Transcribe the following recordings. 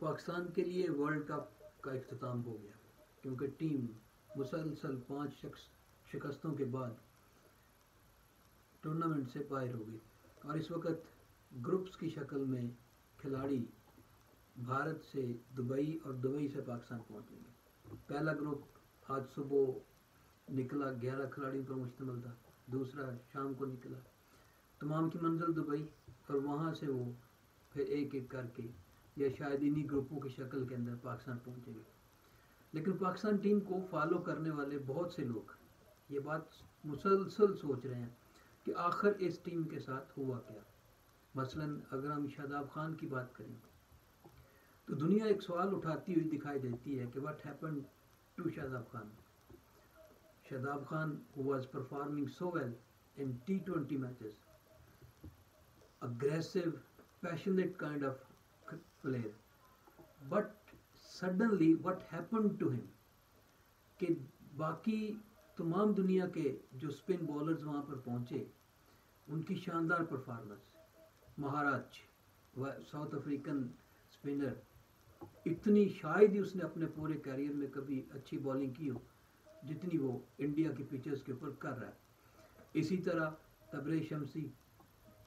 पाकिस्तान के लिए world cup का इख्तिताम हो गया, क्योंकि टीम मुसलसल 5 शिकस्तों के बाद टूर्नामेंट से बाहर हो गई और इस वक्त ग्रुप्स की शक्ल में खिलाड़ी भारत से दुबई और दुबई से पाकिस्तान पहुंचेंगे। पहला ग्रुप आज सुबह निकला, 11 खिलाड़ियों पर मुश्तमिल था। दूसरा शाम को निकला, तमाम की मंजिल दुबई, और वहाँ से वो फिर एक एक करके या शायद इन्हीं ग्रुपों की शक्ल के अंदर पाकिस्तान पहुँचेंगे। लेकिन पाकिस्तान टीम को फॉलो करने वाले बहुत से लोग ये बात मुसलसल सोच रहे हैं कि आखिर इस टीम के साथ हुआ क्या। मसलन अगर हम शादाब खान की बात करें तो दुनिया एक सवाल उठाती हुई दिखाई देती है कि what happened to Shadab Khan. Shadab Khan who was performing so well in T20 matches, aggressive, passionate kind of player, but suddenly what happened to him कि बाकी तमाम दुनिया के जो स्पिन बॉलर्स वहाँ पर पहुँचे, उनकी शानदार परफॉर्मेंस, महाराज साउथ अफ्रीकन स्पिनर, इतनी शायद ही उसने अपने पूरे करियर में कभी अच्छी बॉलिंग की हो जितनी वो इंडिया के पिचेस के ऊपर कर रहा है। इसी तरह तबरेज़ शमसी,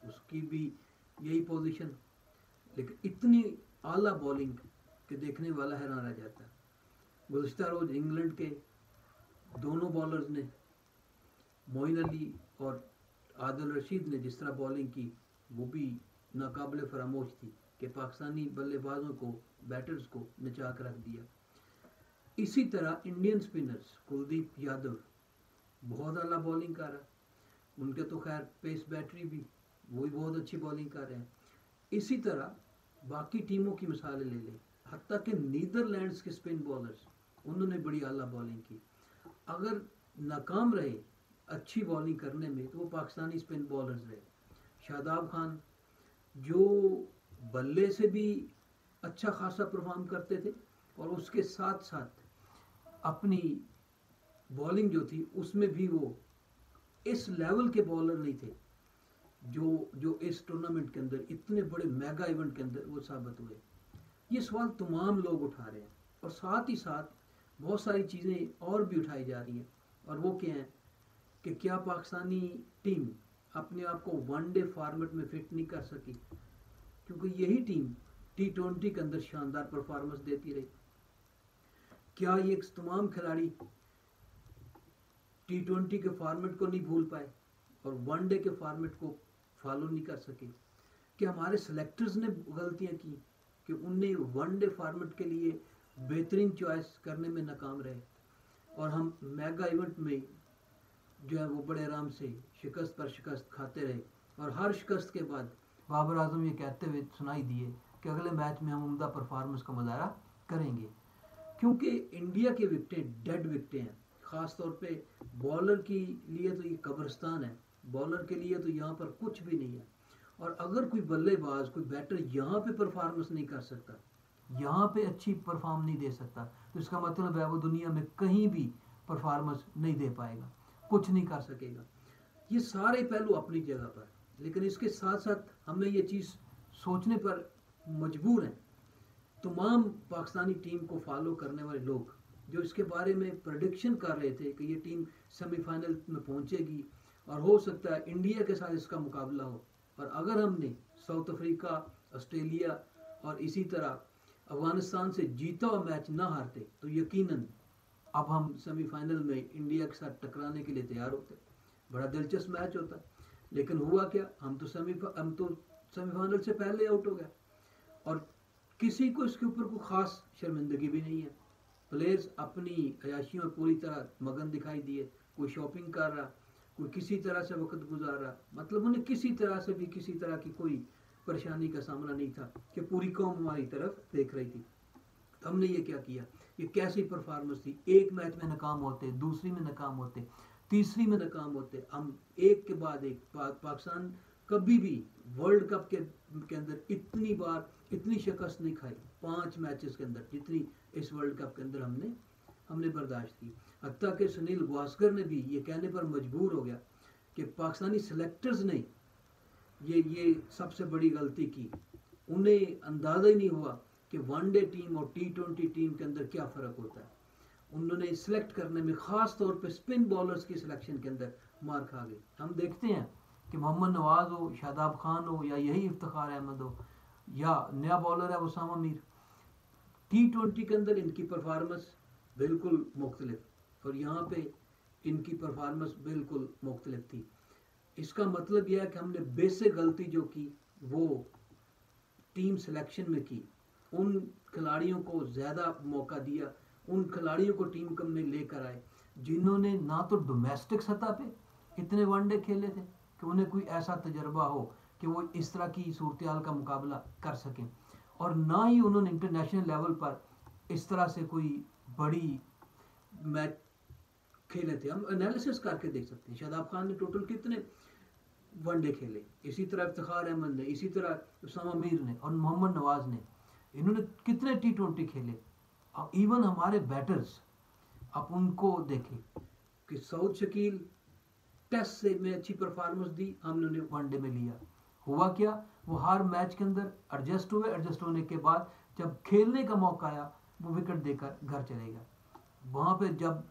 उसकी भी यही पोजीशन, लेकिन इतनी आला बॉलिंग के देखने वाला हैरान रह जाता है। गुज़िश्ता रोज़ इंग्लैंड के दोनों बॉलर्स ने, मोइन अली और आदिल रशीद ने जिस तरह बॉलिंग की, वो भी नाकाबिले फरामोश थी कि पाकिस्तानी बल्लेबाजों को, बैटर्स को नचा कर रख दिया। इसी तरह इंडियन स्पिनर्स, कुलदीप यादव बहुत आला बॉलिंग कर रहा है, उनके तो खैर पेस बैटरी भी, वो भी बहुत अच्छी बॉलिंग कर रहे हैं। इसी तरह बाकी टीमों की मिसालें ले लें, हत्ता कि नीदरलैंड्स के स्पिन बॉलर्स, उन्होंने बड़ी आला बॉलिंग की। अगर नाकाम रहे अच्छी बॉलिंग करने में तो वो पाकिस्तानी स्पिन बॉलर्स रहे। शादाब खान जो बल्ले से भी अच्छा खासा परफॉर्म करते थे और उसके साथ साथ अपनी बॉलिंग जो थी उसमें भी वो इस लेवल के बॉलर नहीं थे जो इस टूर्नामेंट के अंदर, इतने बड़े मेगा इवेंट के अंदर वो साबित हुए। ये सवाल तमाम लोग उठा रहे हैं और साथ ही साथ बहुत सारी चीज़ें और भी उठाई जा रही हैं, और वो क्या है कि क्या पाकिस्तानी टीम अपने आप को वनडे फॉर्मेट में फिट नहीं कर सकी, क्योंकि यही टीम T20 के अंदर शानदार परफॉर्मेंस देती रही। क्या ये तमाम खिलाड़ी T20 के फॉर्मेट को नहीं भूल पाए और वनडे के फॉर्मेट को फॉलो नहीं कर सके? क्या हमारे सेलेक्टर्स ने गलतियां की कि उन्हें वनडे फॉर्मेट के लिए बेहतरीन चॉइस करने में नाकाम रहे और हम मेगा इवेंट में जो है वो बड़े आराम से शिकस्त पर शिकस्त खाते रहे, और हर शिकस्त के बाद बाबर आजम ये कहते हुए सुनाई दिए कि अगले मैच में हम उम्दा परफॉर्मेंस का मुजाहरा करेंगे। क्योंकि इंडिया के विकेटें डेड विकेटें हैं, ख़ास तौर पे बॉलर के लिए तो ये कब्रिस्तान है, बॉलर के लिए तो यहाँ पर कुछ भी नहीं है। और अगर कोई बल्लेबाज, कोई बैटर यहाँ पे परफॉर्मेंस नहीं कर सकता, यहाँ पे अच्छी परफॉर्म नहीं दे सकता, तो इसका मतलब है वो दुनिया में कहीं भी परफॉर्मेंस नहीं दे पाएगा, कुछ नहीं कर सकेगा। ये सारे पहलू अपनी जगह पर, लेकिन इसके साथ साथ हमें ये चीज़ सोचने पर मजबूर हैं तमाम पाकिस्तानी टीम को फॉलो करने वाले लोग, जो इसके बारे में प्रेडिक्शन कर रहे थे कि ये टीम सेमीफाइनल में पहुंचेगी और हो सकता है इंडिया के साथ इसका मुकाबला हो। और अगर हमने साउथ अफ्रीका, ऑस्ट्रेलिया और इसी तरह अफगानिस्तान से जीता हुआ मैच ना हारते तो यकीनन अब हम सेमीफाइनल में इंडिया के साथ टकराने के लिए तैयार होते। बड़ा दिलचस्प मैच होता, लेकिन हुआ क्या, हम तो सेमीफाइनल से पहले आउट हो गए और किसी को इसके ऊपर कोई ख़ास शर्मिंदगी भी नहीं है। प्लेयर्स अपनी अयाशियों में पूरी तरह मगन दिखाई दिए, कोई शॉपिंग कर रहा, कोई किसी तरह से वक्त गुजार रहा, मतलब उन्हें किसी तरह से भी किसी तरह की कोई परेशानी का सामना नहीं था कि पूरी कौम हमारी तरफ देख रही थी। तो हमने ये क्या किया, ये कैसी परफॉर्मेंस थी, एक मैच में नाकाम होते, दूसरी में नाकाम होते, तीसरी में नाकाम होते, हम एक के बाद एक पाकिस्तान कभी भी वर्ल्ड कप के अंदर इतनी बार इतनी शिकस्त नहीं खाई 5 मैचेस के अंदर जितनी इस वर्ल्ड कप के अंदर हमने बर्दाश्त की। हत्ता कि सुनील गावस्कर ने भी ये कहने पर मजबूर हो गया कि पाकिस्तानी सेलेक्टर्स ने ये सबसे बड़ी गलती की, उन्हें अंदाज़ा ही नहीं हुआ कि वनडे टीम और T20 टीम के अंदर क्या फ़र्क होता है। उन्होंने सिलेक्ट करने में ख़ास तौर पे स्पिन बॉलर्स की सिलेक्शन के अंदर मार खा गए। हम देखते हैं कि मोहम्मद नवाज़ हो, शादाब खान हो, या यही इफ्तिखार अहमद हो, या नया बॉलर है उसामा मीर, T20 के अंदर इनकी परफॉर्मेंस बिल्कुल मुख्तलिफ और यहाँ पे इनकी परफॉर्मेंस बिल्कुल मुख्तलिफ थी। इसका मतलब यह है कि हमने बेसिक गलती जो की वो टीम सिलेक्शन में की, उन खिलाड़ियों को ज़्यादा मौका दिया, उन खिलाड़ियों को टीम में लेकर आए जिन्होंने ना तो डोमेस्टिक सतह पे इतने वनडे खेले थे कि उन्हें कोई ऐसा तजर्बा हो कि वो इस तरह की सूरत हाल का मुकाबला कर सकें, और ना ही उन्होंने इंटरनेशनल लेवल पर इस तरह से कोई बड़ी मैच खेले थे। हम एनालिसिस करके देख सकते हैं शादाब खान ने टोटल कितने वनडे खेले, इसी तरह इफ्तिखार अहमद ने, इसी तरह उसामा मीर ने और मोहम्मद नवाज़ ने, इन्होंने कितने T20 खेले। अब इवन हमारे बैटर्स, आप उनको देखें कि सऊद शकील टेस्ट से में अच्छी परफॉर्मेंस दी, हमने उन्हें वनडे में लिया। हुआ क्या, वो हर मैच के अंदर एडजस्ट हुए, एडजस्ट होने के बाद जब खेलने का मौका आया वो विकेट देकर घर चले गए। वहाँ पे जब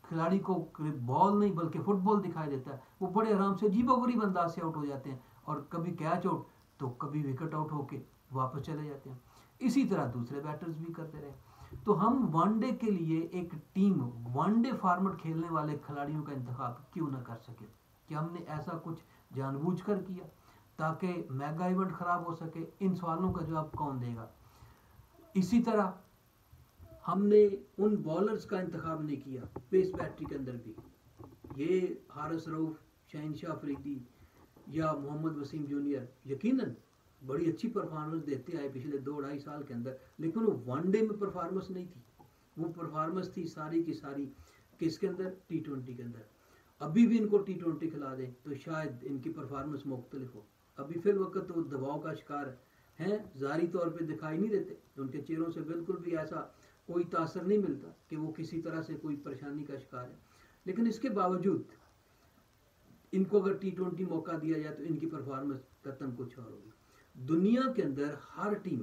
खिलाड़ी को बॉल नहीं बल्कि फुटबॉल दिखाई देता है, वो बड़े आराम से अजीबोगरीब अंदाज से आउट हो जाते हैं, और कभी कैच आउट तो कभी विकेट आउट होके वापस चले जाते हैं। इसी तरह दूसरे बैटर्स भी करते रहे। तो हम वनडे के लिए एक टीम, वनडे फॉर्मेट खेलने वाले खिलाड़ियों का इंतखाब क्यों ना कर सके? कि हमने ऐसा कुछ जानबूझकर किया ताकि मेगा इवेंट खराब हो सके? इन सवालों का जवाब कौन देगा? इसी तरह हमने उन बॉलर्स का इंतखाब नहीं किया पेस बैटरी के अंदर भी। ये हारिस रऊफ, शहनशाह अफरीदी या मोहम्मद वसीम जूनियर यकीनन बड़ी अच्छी परफॉर्मेंस देते आए पिछले 2-2.5 साल के अंदर, लेकिन वो वनडे में परफॉर्मेंस नहीं थी। वो परफॉर्मेंस थी सारी की सारी किसके अंदर? T20 के अंदर। अभी भी इनको T20 खिला दें तो शायद इनकी परफॉर्मेंस मुख्तलिफ हो। अभी फिल वक्त तो दबाव का शिकार हैं, ज़ाहिरी तौर पे दिखाई नहीं देते, उनके चेहरों से बिल्कुल भी ऐसा कोई तासर नहीं मिलता कि वो किसी तरह से कोई परेशानी का शिकार है। लेकिन इसके बावजूद इनको अगर T20 मौका दिया जाए तो इनकी परफॉर्मेंस कतन कुछ और होगी। दुनिया के अंदर हर टीम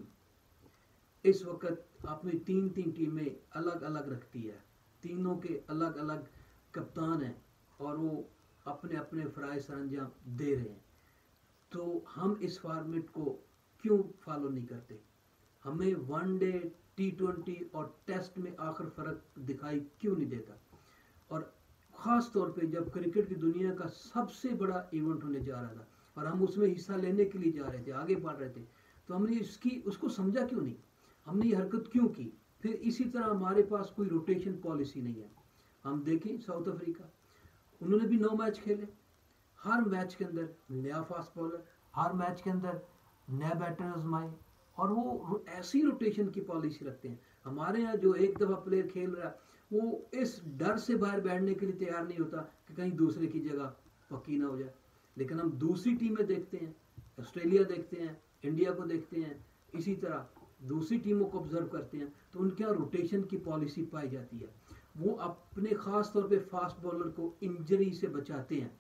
इस वक्त अपनी 3-3 टीमें अलग अलग रखती है, तीनों के अलग अलग कप्तान हैं और वो अपने अपने फ़राइज़ सरंजाम दे रहे हैं। तो हम इस फॉर्मेट को क्यों फॉलो नहीं करते? हमें वनडे, T20 और टेस्ट में आखिर फ़र्क दिखाई क्यों नहीं देता? और ख़ास तौर पे जब क्रिकेट की दुनिया का सबसे बड़ा इवेंट होने जा रहा था और हम उसमें हिस्सा लेने के लिए जा रहे थे, आगे बढ़ रहे थे, तो हमने उसको समझा क्यों नहीं? हमने ये हरकत क्यों की? फिर इसी तरह हमारे पास कोई रोटेशन पॉलिसी नहीं है। हम देखें साउथ अफ्रीका, उन्होंने भी 9 मैच खेले, हर मैच के अंदर नया फास्ट बॉलर, हर मैच के अंदर नया बैटर आजमाए, और वो ऐसी रोटेशन की पॉलिसी रखते हैं। हमारे यहाँ जो एक दफ़ा प्लेयर खेल रहा है वो इस डर से बाहर बैठने के लिए तैयार नहीं होता कि कहीं दूसरे की जगह पक्की ना हो जाए। लेकिन हम दूसरी टीमें देखते हैं, ऑस्ट्रेलिया देखते हैं, इंडिया को देखते हैं, इसी तरह दूसरी टीमों को ऑब्जर्व करते हैं, तो उनके यहाँ रोटेशन की पॉलिसी पाई जाती है। वो अपने ख़ास तौर पे फास्ट बॉलर को इंजरी से बचाते हैं,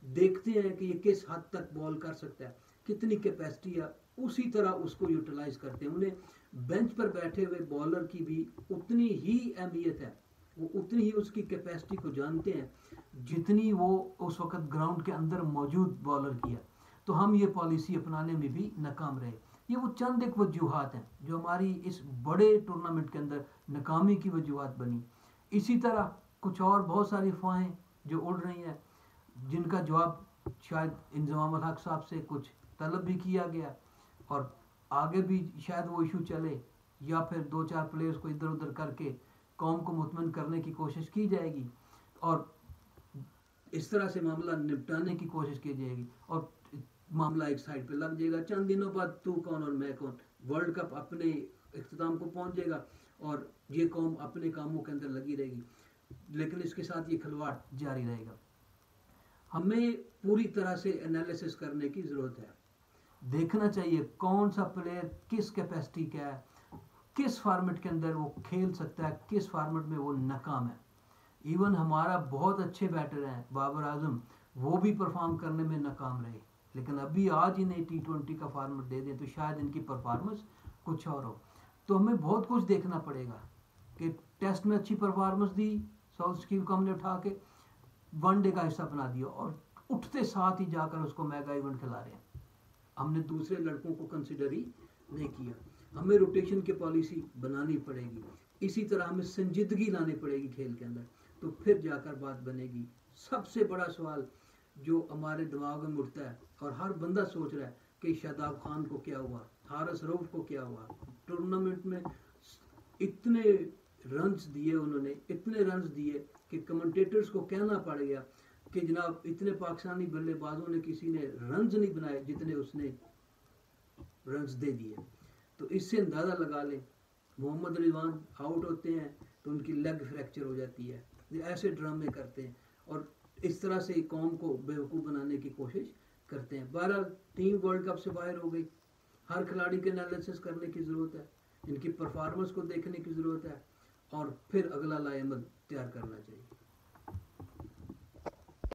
देखते हैं कि ये किस हद तक बॉल कर सकता है, कितनी कैपेसिटी है, उसी तरह उसको यूटिलाइज करते हैं। उन्हें बेंच पर बैठे हुए बॉलर की भी उतनी ही अहमियत है, वो उतनी ही उसकी कैपेसिटी को जानते हैं जितनी वो उस वक्त ग्राउंड के अंदर मौजूद बॉलर की है। तो हम ये पॉलिसी अपनाने में भी नाकाम रहे। ये वो चंद एक वजूहात हैं जो हमारी इस बड़े टूर्नामेंट के अंदर नाकामी की वजूहात बनी। इसी तरह कुछ और बहुत सारी अफवाहें जो उड़ रही हैं, जिनका जवाब शायद इंज़माम अल हक साहब से कुछ तलब भी किया गया और आगे भी शायद वो इशू चले, या फिर 2-4 प्लेयर्स को इधर उधर करके कौम को मुतमईन करने की कोशिश की जाएगी और इस तरह से मामला निपटाने की कोशिश की जाएगी और मामला एक साइड पे लग जाएगा। चंद दिनों बाद तू कौन और मैं कौन, वर्ल्ड कप अपने इख्तिताम को पहुंच जाएगा और ये कौम अपने कामों के अंदर लगी रहेगी, लेकिन इसके साथ ये खिलवाड़ जारी रहेगा। हमें पूरी तरह से एनालिसिस करने की ज़रूरत है, देखना चाहिए कौन सा प्लेयर किस कैपेसिटी का है, किस फॉर्मेट के अंदर वो खेल सकता है, किस फॉर्मेट में वो नाकाम है। इवन हमारा बहुत अच्छे बैटर हैं बाबर आजम, वो भी परफॉर्म करने में नाकाम रहे, लेकिन अभी आज इन्हें T20 का फॉर्मेट दे दें तो शायद इनकी परफॉर्मेंस कुछ और हो। तो हमें बहुत कुछ देखना पड़ेगा कि टेस्ट में अच्छी परफॉर्मेंस दी, साउथ स्कीम को हमने उठा के वनडे का हिस्सा बना दिया और उठते साथ ही जाकर उसको मेगा इवेंट खिला रहे हैं। हमने दूसरे लड़कों को कंसिडर ही नहीं किया। हमें रोटेशन की पॉलिसी बनानी पड़ेगी, इसी तरह हमें संजीदगी लानी पड़ेगी खेल के अंदर, तो फिर जाकर बात बनेगी। सबसे बड़ा सवाल जो हमारे दिमाग में उठता है और हर बंदा सोच रहा है कि शादाब खान को क्या हुआ, हारिस रऊफ को क्या हुआ। टूर्नामेंट में इतने रन्स दिए उन्होंने, इतने रन्स दिए कि कमेंटेटर्स को कहना पड़ गया कि जनाब इतने पाकिस्तानी बल्लेबाजों ने किसी ने रन्स नहीं बनाए जितने उसने रन्स दे दिए। तो इससे अंदाज़ा लगा लें, मोहम्मद रिजवान आउट होते हैं तो उनकी लेग फ्रैक्चर हो जाती है। ये ऐसे ड्रामे करते हैं और इस तरह से कौम को बेवकूफ़ बनाने की कोशिश करते हैं। 12 टीम वर्ल्ड कप से बाहर हो गई। हर खिलाड़ी के एनालिसिस करने की ज़रूरत है, इनकी परफॉर्मेंस को देखने की ज़रूरत है और फिर अगला लाएमल तैयार करना चाहिए।